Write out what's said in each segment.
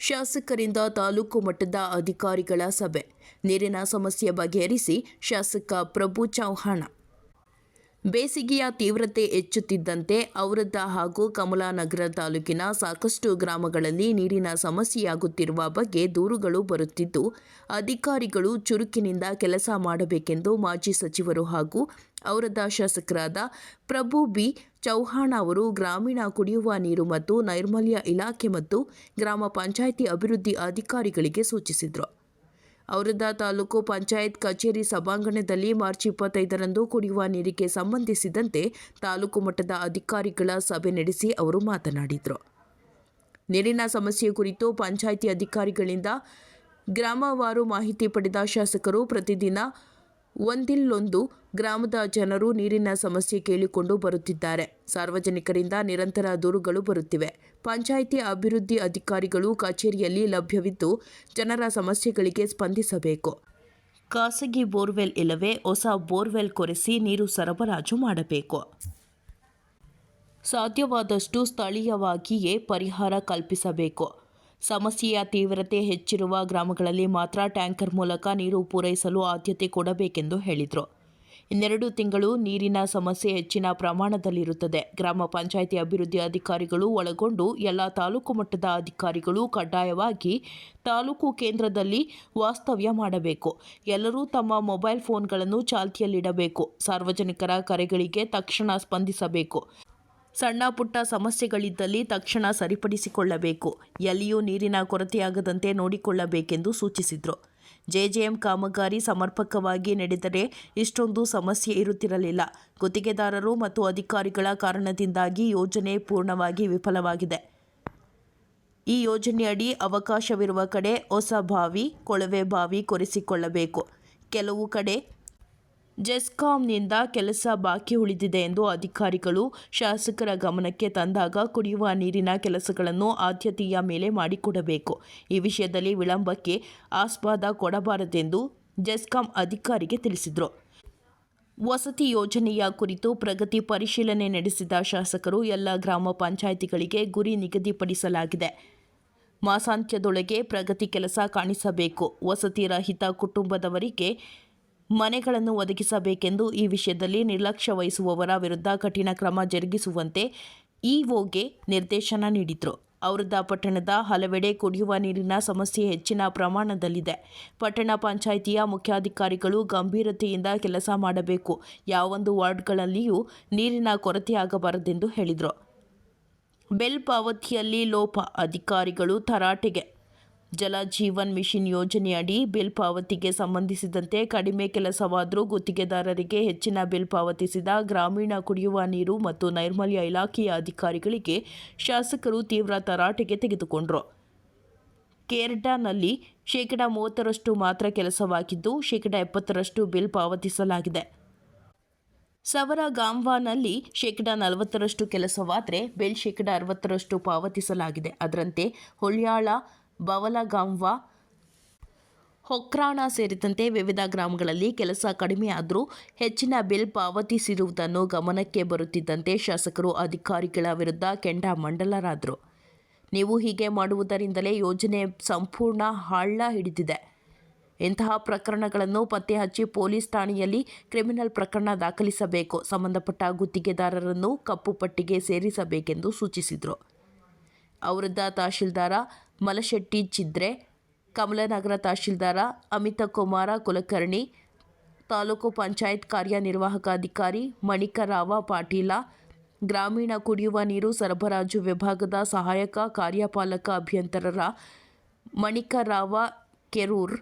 ಶಾಸಕರಿಂದ ತಾಲೂಕು ಮಟ್ಟದ ಅಧಿಕಾರಿಗಳ ಸಭೆ. ನೀರಿನ ಸಮಸ್ಯೆ ಬಗೆಹರಿಸಿ ಶಾಸಕ ಪ್ರಭು ಚೌಹಾಣ. ಬೇಸಿಗೆಯ ತೀವ್ರತೆ ಹೆಚ್ಚುತ್ತಿದ್ದಂತೆ ಔರಾದ ಹಾಗೂ ಕಮಲಾನಗರ ತಾಲೂಕಿನ ಸಾಕಷ್ಟು ಗ್ರಾಮಗಳಲ್ಲಿ ನೀರಿನ ಸಮಸ್ಯೆಯಾಗುತ್ತಿರುವ ಬಗ್ಗೆ ದೂರುಗಳು ಬರುತ್ತಿದ್ದು, ಅಧಿಕಾರಿಗಳು ಚುರುಕಿನಿಂದ ಕೆಲಸ ಮಾಡಬೇಕೆಂದು ಮಾಜಿ ಸಚಿವರು ಹಾಗೂ ಔರಾದ ಶಾಸಕರಾದ ಪ್ರಭು ಬಿ ಚೌಹಾಣ ಅವರು ಗ್ರಾಮೀಣ ಕುಡಿಯುವ ನೀರು ಮತ್ತು ನೈರ್ಮಲ್ಯ ಇಲಾಖೆ ಮತ್ತು ಗ್ರಾಮ ಪಂಚಾಯಿತಿ ಅಭಿವೃದ್ಧಿ ಅಧಿಕಾರಿಗಳಿಗೆ ಸೂಚಿಸಿದರು. ಔರಾದ ತಾಲೂಕು ಪಂಚಾಯತ್ ಕಚೇರಿ ಸಭಾಂಗಣದಲ್ಲಿ ಮಾರ್ಚ್ 25ರಂದು ಕುಡಿಯುವ ನೀರಿಗೆ ಸಂಬಂಧಿಸಿದಂತೆ ತಾಲೂಕು ಮಟ್ಟದ ಅಧಿಕಾರಿಗಳ ಸಭೆ ನಡೆಸಿ ಅವರು ಮಾತನಾಡಿದರು. ನೀರಿನ ಸಮಸ್ಯೆ ಕುರಿತು ಪಂಚಾಯಿತಿ ಅಧಿಕಾರಿಗಳಿಂದ ಗ್ರಾಮವಾರು ಮಾಹಿತಿ ಪಡೆದ ಶಾಸಕರು ಪ್ರತಿದಿನ ಒಂದಿಲ್ಲೊಂದು ಗ್ರಾಮದ ಜನರು ನೀರಿನ ಸಮಸ್ಯೆ ಕೇಳಿಕೊಂಡು ಬರುತ್ತಿದ್ದಾರೆ. ಸಾರ್ವಜನಿಕರಿಂದ ನಿರಂತರ ದೂರುಗಳು ಬರುತ್ತಿವೆ. ಪಂಚಾಯಿತಿ ಅಭಿವೃದ್ಧಿ ಅಧಿಕಾರಿಗಳು ಕಚೇರಿಯಲ್ಲಿ ಲಭ್ಯವಿದ್ದು ಜನರ ಸಮಸ್ಯೆಗಳಿಗೆ ಸ್ಪಂದಿಸಬೇಕು. ಖಾಸಗಿ ಬೋರ್ವೆಲ್ ಇಲ್ಲವೇ ಹೊಸ ಬೋರ್ವೆಲ್ ಕೊರೆಸಿ ನೀರು ಸರಬರಾಜು ಮಾಡಬೇಕು. ಸಾಧ್ಯವಾದಷ್ಟು ಸ್ಥಳೀಯವಾಗಿಯೇ ಪರಿಹಾರ ಕಲ್ಪಿಸಬೇಕು. ಸಮಸ್ಯೆಯ ತೀವ್ರತೆ ಹೆಚ್ಚಿರುವ ಗ್ರಾಮಗಳಲ್ಲಿ ಮಾತ್ರ ಟ್ಯಾಂಕರ್ ಮೂಲಕ ನೀರು ಪೂರೈಸಲು ಆದ್ಯತೆ ಕೊಡಬೇಕೆಂದು ಹೇಳಿದರು. ಇನ್ನೆರಡು ತಿಂಗಳು ನೀರಿನ ಸಮಸ್ಯೆ ಹೆಚ್ಚಿನ ಪ್ರಮಾಣದಲ್ಲಿರುತ್ತದೆ. ಗ್ರಾಮ ಪಂಚಾಯಿತಿ ಅಭಿವೃದ್ಧಿ ಅಧಿಕಾರಿಗಳು ಒಳಗೊಂಡು ಎಲ್ಲ ತಾಲೂಕು ಮಟ್ಟದ ಅಧಿಕಾರಿಗಳು ಕಡ್ಡಾಯವಾಗಿ ತಾಲೂಕು ಕೇಂದ್ರದಲ್ಲಿ ವಾಸ್ತವ್ಯ ಮಾಡಬೇಕು. ಎಲ್ಲರೂ ತಮ್ಮ ಮೊಬೈಲ್ ಫೋನ್ಗಳನ್ನು ಚಾಲ್ತಿಯಲ್ಲಿಡಬೇಕು. ಸಾರ್ವಜನಿಕರ ಕರೆಗಳಿಗೆ ತಕ್ಷಣ ಸ್ಪಂದಿಸಬೇಕು. ಸಣ್ಣ ಪುಟ್ಟ ಸಮಸ್ಯೆಗಳಿದ್ದಲ್ಲಿ ತಕ್ಷಣ ಸರಿಪಡಿಸಿಕೊಳ್ಳಬೇಕು. ಎಲ್ಲಿಯೂ ನೀರಿನ ಕೊರತೆಯಾಗದಂತೆ ನೋಡಿಕೊಳ್ಳಬೇಕೆಂದು ಸೂಚಿಸಿದರು. ಜೆಜೆಎಂ ಕಾಮಗಾರಿ ಸಮರ್ಪಕವಾಗಿ ನಡೆದರೆ ಇಷ್ಟೊಂದು ಸಮಸ್ಯೆ ಇರುತ್ತಿರಲಿಲ್ಲ. ಗುತ್ತಿಗೆದಾರರು ಮತ್ತು ಅಧಿಕಾರಿಗಳ ಕಾರಣದಿಂದಾಗಿ ಯೋಜನೆ ಪೂರ್ಣವಾಗಿ ವಿಫಲವಾಗಿದೆ. ಈ ಯೋಜನೆಯಡಿ ಅವಕಾಶವಿರುವ ಕಡೆ ಹೊಸ ಬಾವಿ, ಕೊಳವೆ ಬಾವಿ ಕೊರೆಸಿಕೊಳ್ಳಬೇಕು. ಕೆಲವು ಕಡೆ ಜೆಸ್ಕಾಂನಿಂದ ಕೆಲಸ ಬಾಕಿ ಉಳಿದಿದೆ ಎಂದು ಅಧಿಕಾರಿಗಳು ಶಾಸಕರ ಗಮನಕ್ಕೆ ತಂದಾಗ ಕುಡಿಯುವ ನೀರಿನ ಕೆಲಸಗಳನ್ನು ಆದ್ಯತೆಯ ಮೇಲೆ ಮಾಡಿಕೊಡಬೇಕು. ಈ ವಿಷಯದಲ್ಲಿ ವಿಳಂಬಕ್ಕೆ ಆಸ್ಪದ ಕೊಡಬಾರದೆಂದು ಜೆಸ್ಕಾಂ ಅಧಿಕಾರಿಗೆ ತಿಳಿಸಿದರು. ವಸತಿ ಯೋಜನೆಯ ಕುರಿತು ಪ್ರಗತಿ ಪರಿಶೀಲನೆ ನಡೆಸಿದ ಶಾಸಕರು ಎಲ್ಲ ಗ್ರಾಮ ಪಂಚಾಯಿತಿಗಳಿಗೆ ಗುರಿ ನಿಗದಿಪಡಿಸಲಾಗಿದೆ. ಮಾಸಾಂತ್ಯದೊಳಗೆ ಪ್ರಗತಿ ಕೆಲಸ ಕಾಣಿಸಬೇಕು. ವಸತಿ ರಹಿತ ಕುಟುಂಬದವರಿಗೆ ಮನೆಗಳನ್ನು ಒದಗಿಸಬೇಕೆಂದು ಈ ವಿಷಯದಲ್ಲಿ ನಿರ್ಲಕ್ಷ್ಯ ವಹಿಸುವವರ ವಿರುದ್ಧ ಕಠಿಣ ಕ್ರಮ ಜರುಗಿಸುವಂತೆ ಇಒಗೆ ನಿರ್ದೇಶನ ನೀಡಿದರು. ಔರಾದ ಪಟ್ಟಣದ ಹಲವೆಡೆ ಕುಡಿಯುವ ನೀರಿನ ಸಮಸ್ಯೆ ಹೆಚ್ಚಿನ ಪ್ರಮಾಣದಲ್ಲಿದೆ. ಪಟ್ಟಣ ಪಂಚಾಯಿತಿಯ ಮುಖ್ಯಾಧಿಕಾರಿಗಳು ಗಂಭೀರತೆಯಿಂದ ಕೆಲಸ ಮಾಡಬೇಕು. ಯಾವೊಂದು ವಾರ್ಡ್ಗಳಲ್ಲಿಯೂ ನೀರಿನ ಕೊರತೆಯಾಗಬಾರದೆಂದು ಹೇಳಿದರು. ಬಿಲ್ ಪಾವತಿಯಲ್ಲಿ ಲೋಪ, ಅಧಿಕಾರಿಗಳು ತರಾಟೆಗೆ. ಜಲ ಜೀವನ್ ಮಿಷನ್ ಯೋಜನೆಯಡಿ ಬಿಲ್ ಪಾವತಿಗೆ ಸಂಬಂಧಿಸಿದಂತೆ ಕಡಿಮೆ ಕೆಲಸವಾದರೂ ಗುತ್ತಿಗೆದಾರರಿಗೆ ಹೆಚ್ಚಿನ ಬಿಲ್ ಪಾವತಿಸಿದ ಗ್ರಾಮೀಣ ಕುಡಿಯುವ ನೀರು ಮತ್ತು ನೈರ್ಮಲ್ಯ ಇಲಾಖೆಯ ಅಧಿಕಾರಿಗಳಿಗೆ ಶಾಸಕರು ತೀವ್ರ ತರಾಟೆಗೆ ತೆಗೆದುಕೊಂಡರು. ಕೇರ್ಡಾನಲ್ಲಿ 30% ಮಾತ್ರ ಕೆಲಸವಾಗಿದ್ದು 70% ಬಿಲ್ ಪಾವತಿಸಲಾಗಿದೆ. ಸವರಗಾಂವಾನಲ್ಲಿ 40% ಕೆಲಸವಾದರೆ ಬಿಲ್ 60% ಪಾವತಿಸಲಾಗಿದೆ. ಅದರಂತೆ ಹೊಳ್ಯಾಳ, ಬವಲಗಾಂವ, ಹೊಕ್ರಾಣ ಸೇರಿದಂತೆ ವಿವಿಧ ಗ್ರಾಮಗಳಲ್ಲಿ ಕೆಲಸ ಕಡಿಮೆಯಾದರೂ ಹೆಚ್ಚಿನ ಬಿಲ್ ಪಾವತಿಸಿರುವುದನ್ನು ಗಮನಕ್ಕೆ ಬರುತ್ತಿದ್ದಂತೆ ಶಾಸಕರು ಅಧಿಕಾರಿಗಳ ವಿರುದ್ಧ ಕೆಂಡಾಮಂಡಲರಾದರು. ನೀವು ಹೀಗೆ ಮಾಡುವುದರಿಂದಲೇ ಯೋಜನೆ ಸಂಪೂರ್ಣ ಹಳ್ಳ ಹಿಡಿದಿದೆ. ಇಂತಹ ಪ್ರಕರಣಗಳನ್ನು ಪತ್ತೆ ಹಚ್ಚಿ ಪೊಲೀಸ್ ಠಾಣೆಯಲ್ಲಿ ಕ್ರಿಮಿನಲ್ ಪ್ರಕರಣ ದಾಖಲಿಸಬೇಕು. ಸಂಬಂಧಪಟ್ಟ ಗುತ್ತಿಗೆದಾರರನ್ನು ಕಪ್ಪು ಪಟ್ಟಿಗೆ ಸೇರಿಸಬೇಕೆಂದು ಸೂಚಿಸಿದರು. ಔರಾದ ತಹಶೀಲ್ದಾರ ಮಲಶೆಟ್ಟಿ ಚಿದ್ರೆ, ಕಮಲನಗರ ತಹಶೀಲ್ದಾರ ಅಮಿತಕುಮಾರ ಕುಲಕರ್ಣಿ, ತಾಲೂಕು ಪಂಚಾಯತ್ ಕಾರ್ಯನಿರ್ವಾಹಕ ಅಧಿಕಾರಿ ಮಣಿಕರಾವ ಪಾಟೀಲ, ಗ್ರಾಮೀಣ ಕುಡಿಯುವ ನೀರು ಸರಬರಾಜು ವಿಭಾಗದ ಸಹಾಯಕ ಕಾರ್ಯಪಾಲಕ ಅಭಿಯಂತರರ ಮಣಿಕರಾವ ಕೆರೂರ್,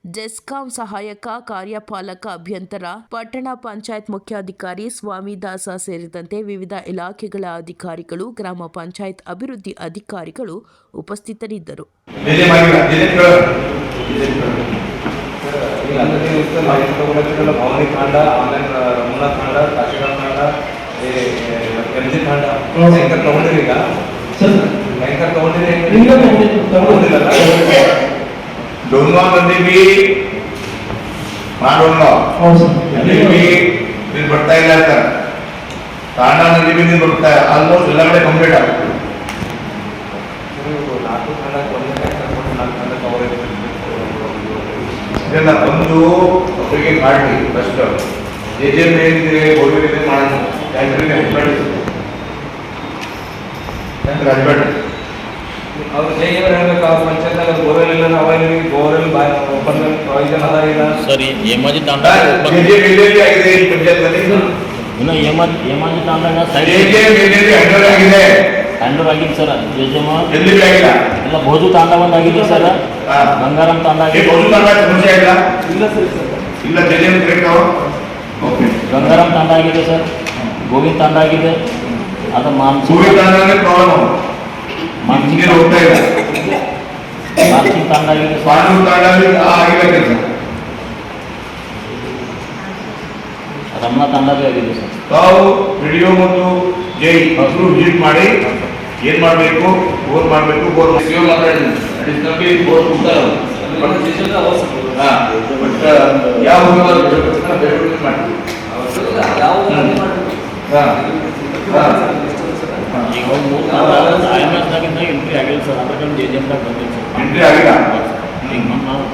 ಜೆಸ್ಕಾಂ ಸಹಾಯಕ ಕಾರ್ಯಪಾಲಕ ಅಭಿಯಂತರ, ಪಟ್ಟಣ ಪಂಚಾಯತ್ ಮುಖ್ಯಾಧಿಕಾರಿ ಸ್ವಾಮಿದಾಸ ಸೇರಿದಂತೆ ವಿವಿಧ ಇಲಾಖೆಗಳ ಅಧಿಕಾರಿಗಳು, ಗ್ರಾಮ ಪಂಚಾಯತ್ ಅಭಿವೃದ್ಧಿ ಅಧಿಕಾರಿಗಳು ಉಪಸ್ಥಿತರಿದ್ದರು. डोनवा नदी भी माडोनवा नदी भी दिन बढ़ता ही जाता है. तांडा नदी भी दिन बढ़ता है. ऑलमोस्ट ಎಲ್ಲ ಕಡೆ ಕಂಪ್ಲೀಟ್ ಆಗಿದೆ. ಇದೆಲ್ಲ ಬಂದು ಒಬ್ಬರಿಗೆ ಮಾಡಿ ಫಸ್ಟ್ ಏನಿದೆ ಬೋರ್ವೆಲ್ ಮಾಡೋಣ ಟ್ಯಾಂಕರಿಗೆ ಹಚ್ಬೇಡ್ರಿ ಅವ್ರು ಜೈವರು ಹೇಳ್ಬೇಕು ಅವ್ರ ಪಂಚಾಯತ್ನಾಗ ಬೋರ್ವೆಲ್ ಇಲ್ಲ ಅವಾಗ ಬೋರ್ವೆಲ್ ಓಪನ್ ಪ್ರಯೋಜನ ಅದ ಇಲ್ಲ ಸರಿ ಹೇಮಾಜಿ ತಾಂಡ ಆಗಿದೆ ಈ ಪಂಚಾಯತ್ನಲ್ಲಿ ಇನ್ನು ಹೇಮಾಜಿ ತಾಂಡಾಗ ಸೈಡ್ ಹ್ಯಾಂಡಲ್ ಆಗಿದೆ ಹ್ಯಾಂಡರ್ ಆಗಿತ್ತು ಸರ್ ಜೇಜಮ್ಮ ಎಲ್ಲಿ ಆಗಿಲ್ಲ ಎಲ್ಲ ಭೋಜು ತಾಂಡ ಒಂದು ಆಗಿದೆ ಸರ್ ಬಂಗಾರಂ ತಾಂಡ ಆಗಿದೆ ಸಮಸ್ಯೆ ಆಗಿಲ್ಲ ಇಲ್ಲ ಸರಿ ಸರ್ ಇಲ್ಲ ಜೆಜೆಮ್ ಕರೆಕ್ಟ್ ಓಕೆ ಗಂಗಾರಾಮ್ ತಾಂಡ ಆಗಿದೆ ಸರ್ ಗೋವಿಂದ್ ತಾಂಡ ಆಗಿದೆ ಅದು ಸೂರ್ಯ ತಾಂಡನೇ ಪ್ರಾಬ್ಲಮ್ ಮಾನ್ಸಿಂಗ್ ಹೋಗ್ತಾ ಇಲ್ಲ ಮಾನ್ಸಿಂಗ್ ತಾಂಡ ಆಗಿದೆ ಸರ್ ಪಾಂಡೂರು ತಾಂಡಲ್ಲಿ ಆಗಿಲ್ಲ ಕೆಲಸ ರಮಣ ತಾಂಡ ಭೀ ಆಗಿದೆ ಸರ್ ತಾವು ವಿಡಿಯೋ ಮತ್ತು ಜೈ ಹಸಿರು ವಿಸಿಟ್ ಮಾಡಿ ಏನ್ ಮಾಡಬೇಕು ಬೋರ್ ಮಾಡಬೇಕು ಬೋರ್ ಮಾತಾಡಿದ್ವಿ ಬೋರ್ ಕೊಡ್ತಾರೆ ಯಾವ ಮಾಡಿ ಈಗ IMSದಾಗಿಂದ ಎಂಟ್ರಿ ಆಗಿಲ್ಲ ಸರ್ ಅದ್ರ ಕಡೆ ಜೆಜೆಮ್ದಾಗ ಬಂದಿಲ್ಲ ಸರ್ ಎಂಟ್ರಿ ಆಗಿಲ್ಲ ಈಗ ನಾವು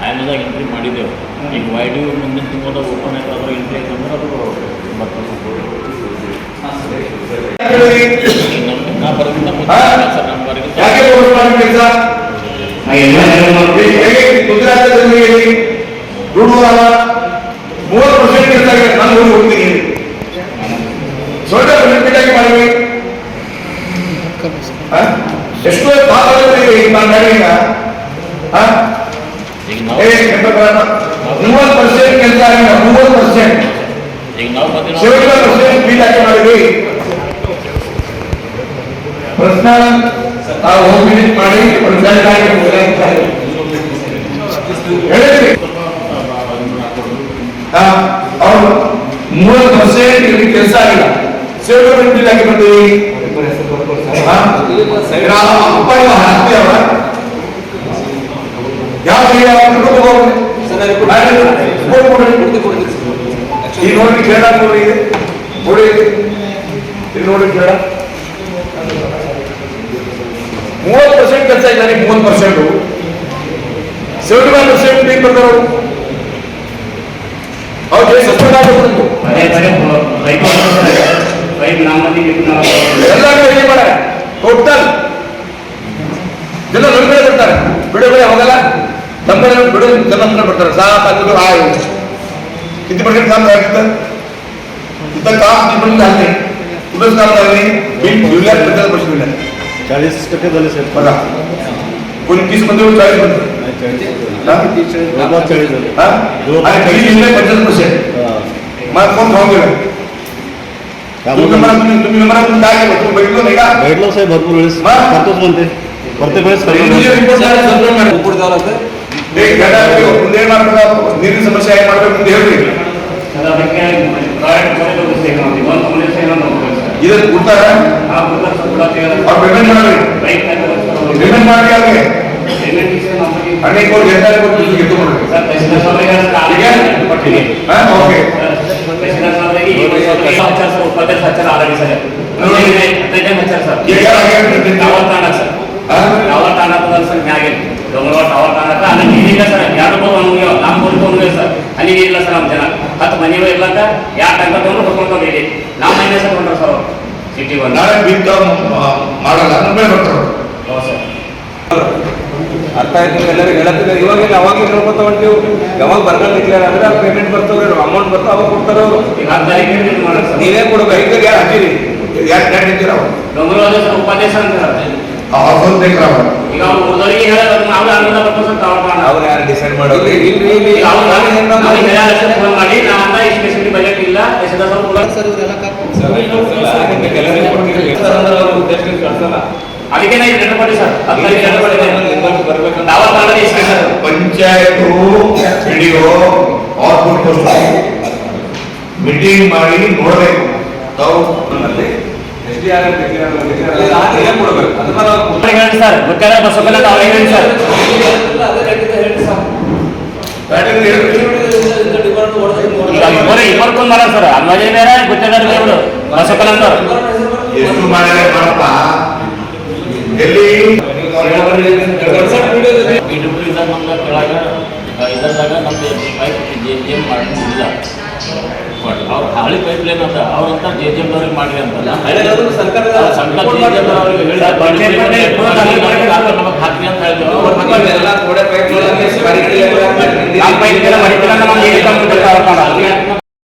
IMSದಾಗ ಎಂಟ್ರಿ ಮಾಡಿದ್ದೆವು ಈಗ YD ಮುಂದಿನ ತಿಂಗಳದಾಗ ಓಪನ್ ಆಯ್ತು ಅದ್ರ ಎಂಟ್ರಿ ಆಯ್ತು ಅಂದ್ರೆ ಅದು ಬರ್ತದೆ ನಾ ಬರೋದ್ರಿಂದ ಸರ್ ನಮ್ಮ ಬರೋದ್ರಿಂದ ಯಾಕೆ ಬೋರ್ ಮಾಡಿ ಕೆಲಸ ಗುಜರಾತದಲ್ಲಿ ದುಡ್ಡುವಲ್ಲ 30% ಕೆಲಸ ಆಗಿದೆ ನಾನು ಹೋಗ್ತೀನಿ ಸ್ವಲ್ಪ ರಿಪೀಟ್ ಆಗಿ ಮಾಡಿವಿ ಎಷ್ಟೋ ಭಾಗದಲ್ಲಿ ನಾನು ಈಗ ಈಗ ನಾವು 30% ಕೆಲಸ ಆಗಿಲ್ಲ 30% ಈಗ ನಾವು ಬಂದಿರೋ 70% ಫೀಲ್ ಆಗಿ ಮಾಡಿದ್ವಿ ಪ್ರಶ್ನ ನಾವು ಹೋಗಿ ವಿಸಿಟ್ ಮಾಡಿ ರಿಸಲ್ಟ್ ಆಗಿ ಹೇಳಿದ್ರಿ ಅವ್ರು 30% ಇಲ್ಲಿ ಕೆಲಸ ಆಗಿಲ್ಲ 70% ಫೀಲ್ ಆಗಿ ಬರ್ತೀವಿ ಯಾವ ಈ ನೋಡಿ ಕೇಳ ನೋಡಿ ನೋಡಿ ಇಲ್ಲಿ ನೋಡಿ ಕೇಳ 30% ಕೆಲಸ ಇದ್ದಾರೆ 30% 75% ಬೀಗ್ ಬರ್ತಾರೆ ಅವ್ರು ಸಸ್ಪೆಂಡ್ ಆಗಬೇಕು ಎಲ್ಲ ರೆಡಿ ಮಾಡ ಟೋಟಲ್ ಜನ ನಂಬರ್ ಬರ್ತಾರೆ ಬಿಡುಗಡೆ ಹೋಗಲ್ಲ ನಂಬರ್ ಬಿಡು ಜನ ಬರ್ತಾರೆ ಸಾಕು ಆಯು किती पर्सेंट काम झालं तिथं काम तिकडून झाले कुठंच काम झालं नाही बिल दिल्यात 50% दिल्यात 40% झाले साहेब बघा 29 मध्ये 40 मध्ये आणि बिल दिले 50%. मला कोण खाऊन गेलं तुम्ही नंबरातून काय केलं तुम्ही बघितलं नाही का भेटलो साहेब भरपूर वेळेस करतोच म्हणते प्रत्येक वेळेस ನೀರಿನ ಸಮಸ್ಯೆ ಹೇಗೆ ಮಾಡಬೇಕು ಅಂತ ಹೇಳ್ರಿ ಇದನ್ನು ಕೊಡ್ತಾರ ಅವ್ರು ಪೇಮೆಂಟ್ ಮಾಡಿ ಪೇಮೆಂಟ್ ಮಾಡಿ ಅವ್ರಿಗೆ ಅನೇಕ ಜನರಿಗೆ ಕೊಟ್ಟು ಗೆದ್ದು ಮಾಡ್ರಿ ಓಕೆ टावर ताना सर डोंगरवाड टावर ताना आणि निधीला सर या लांब बोलतो सर आणि निधीला सर आमच्या आता मनीवर इरला का या टाइम ಹೊಡ್ಕೊಂಡು ಇದೆ ನಾವು ಮೈನಸ್ ತಗೊಂಡ್ರು ಸರ್ ಸಿಟಿ ಒಂದು ನಾಳೆ ಬಿಲ್ ಮಾಡಲ್ಲ ನಮ್ಮೇ ಬರ್ತಾರೆ ಅರ್ಥ ಆಯ್ತು ಎಲ್ಲರಿಗೂ ಹೇಳತ್ತಿದ್ದಾರೆ ಇವಾಗೆಲ್ಲ ಅವಾಗ ಹೇಳ್ಕೊತ ಹೊಂಟಿವು ಯಾವಾಗ ಬರ್ಗಲ್ ಡಿಕ್ಲೇರ್ ಅಂದ್ರೆ ಪೇಮೆಂಟ್ ಬರ್ತವ್ರಿ ಅಮೌಂಟ್ ಬರ್ತಾವ ಅವಾಗ ಕೊಡ್ತಾರ ಅವರು ಈಗ 10 ತಾರೀಕಿಗೆ ಮಾಡ್ತಾರೆ ನೀವೇ ಕೊಡಬೇಕು ಯಾರು ಹಾಕಿರಿ ಯಾರು ಕ್ಯಾಟ್ ಇದ್ದೀರಾ ಡೋಂಗರವಾಡ ಸರ್ ಉಪಾಧ್ಯಕ್ಷ ಅಂತ ಅವ್ರು ಬೇಕ್ರಾವ ಈಗ ಅವ್ರು ಉಳಿದವರಿಗೆ ಹೇಳೋದು ನಾವು ಅನುಮತಿ ಬರ್ತೀವಿ ಸರ್ ಟವರ್ ತಾನ ಅವ್ರು ಯಾರು ಡಿಸೈಡ್ ಮಾಡೋದು ಈಗ ಅವ್ರು ಫೋನ್ ಮಾಡಿ ನಾವಂತ ಸ್ಪೆಸಿಫಿಕ್ ಬಜೆಟ್ ಇಲ್ಲ ಎಷ್ಟದ ಸರ್ ಕೂಡ ಸರ್ ಇವರೆಲ್ಲ ಅದಕ್ಕೆ ನಾವು ರೆಡಿ ಮಾಡಿ ಸರ್ ಟವರ್ ತಾನ sir panchayat video output meeting ಮಾಡಿ ನೋಡಬೇಕು ತಾವು ನಮ್ಮಲ್ಲಿ ಹೇಳಿ ಸರ್ ಗೊತ್ತಾಗ ಬಸವಕಲ್ಲ ತಾವು ಹೇಳಿ ಸರ್ ಇಬ್ಬರು ಮಾಡ ಸರ್ ಅನ್ವಾಜಿ ಬೇರೆ ಗೊತ್ತಾಗ ಬಸವಕಲ್ಲ ಎಷ್ಟು ಮಾಡಿದ್ರೆ ಮಾಡಪ್ಪ ಎಲ್ಲಿ PWD ನಮ್ಗೆ ಕೆಳಗೆ ಇದರದಾಗ ನಮ್ದು ಪೈಪ್ JJM ಮಾಡಿಲ್ಲ. ಅವ್ರು ಹಳಿ ಪೈಪ್ ಲೈನ್ ಅಂತ ಅವ್ರಂತ JJM ಅವ್ರಿಗೆ ಮಾಡಿ ಅಂತಲ್ಲ ಸರ್ಕಾರದ ನಮಗೆ ಹಾಕಿ ಅಂತ ಹೇಳಿದ್ರು. ಎಲ್ಲ ಥೋಡೆ ಪೈಪ್ ಪೈಪ್